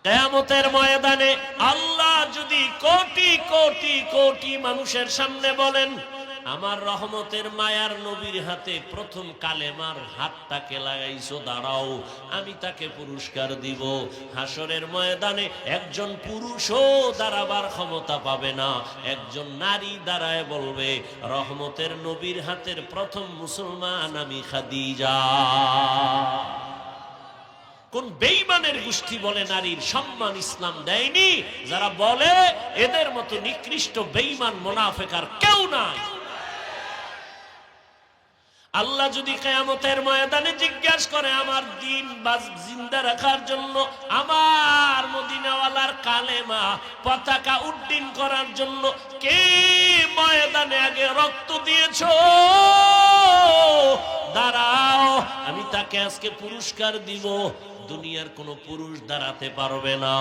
কিয়ামতের ময়দানে আল্লাহ যদি কোটি কোটি কোটি মানুষের সামনে বলেন, আমার রহমতের মায়ার নবীর হাতে প্রথম কালেমার হাতটাকে লাগাইছো, দাঁড়াও আমি তাকে পুরস্কার দিব। হাসরের ময়দানে একজন পুরুষও দাঁড়াবার ক্ষমতা পাবে না, একজন নারী দাঁড়ায় বলবে, রহমতের নবীর হাতের প্রথম মুসলমান আমি খাদিজা। কোন বেঈমানের গোষ্ঠী বলে নারীর সম্মান ইসলাম দেয়নি? যারা বলে এদের মতো নিকৃষ্ট বেঈমান মুনাফিক আর কেউ নাই। আল্লাহ যদি কিয়ামতের ময়দানে জিজ্ঞাসা করে আমার দিন জিন্দা রাখার জন্য, আমার মদিনাওয়ালার কালেমা পতাকা উড্ডীন করার জন্য কে ময়দানে আগে রক্ত দিয়েছো, দাঁড়াও আমি তাকে আজকে পুরস্কার দিব। দুনিয়ার কোন পুরুষ দাঁড়াতে পারবে না,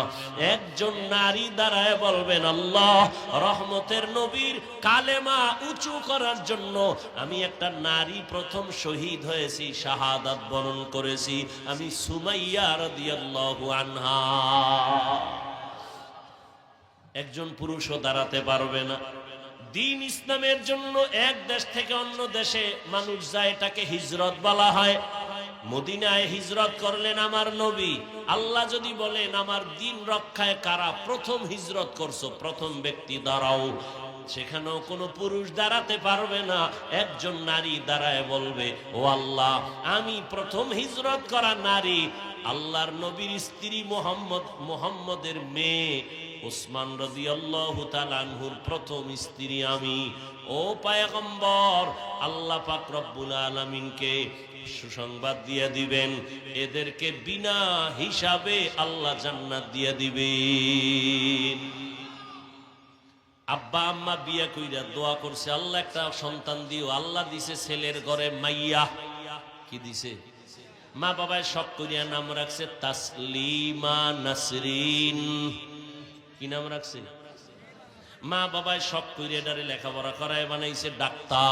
একজন নারী দাঁড়ায় বলবেন, আল্লাহ রহমতের নবীর কালেমা উঁচু করার জন্য আমি একটা নারী প্রথম শহীদ হয়েছি, শাহাদাত বরণ করেছি, আমি সুমাইয়া রাদিয়াল্লাহু আনহা। একজন পুরুষও দাঁড়াতে পারবে না। দিন ইসলামের জন্য এক দেশ থেকে অন্য দেশে মানুষ যায়, এটাকে হিজরত বলা হয়। মদিনায় হিজরত করলেন আমার নবী। আল্লাহ যদি বলেন আমার দিন রক্ষায় কারা প্রথম হিজরত করছো, প্রথম ব্যক্তি দাঁড়াও, সেখানেও কোনো পুরুষ দাঁড়াতে পারবে না, একজন নারী দাঁড়ায় বলবে, ও আল্লাহ আমি প্রথম হিজরত করা নারী, আল্লাহর নবীর স্ত্রী মুহাম্মদের মেয়ে উসমান রাদিয়াল্লাহু তাআলা আনহুর প্রথম স্ত্রী আমি। ও পয়গম্বর, আল্লাহ পাক রব্বুল আলামিনকে সুসংবাদ দিয়ে দিবেন, এদেরকে বিনা হিসাবে আল্লাহ জান্নাত দিয়ে দিবেন। আব্বা আম্মা বিয়া কইরা দোয়া করছে, আল্লাহ একটা সন্তান দিও। আল্লাহ দিছে ছেলের ঘরে মাইয়া। কি দিছে? মা বাবায় শখ করিয়া নাম রাখছে তাসলিমা নাসরিন। কি নাম রাখছে? মা বাবায় শখ করিয়া এটারে লেখাপড়া করায় বানাইছে ডাক্তার।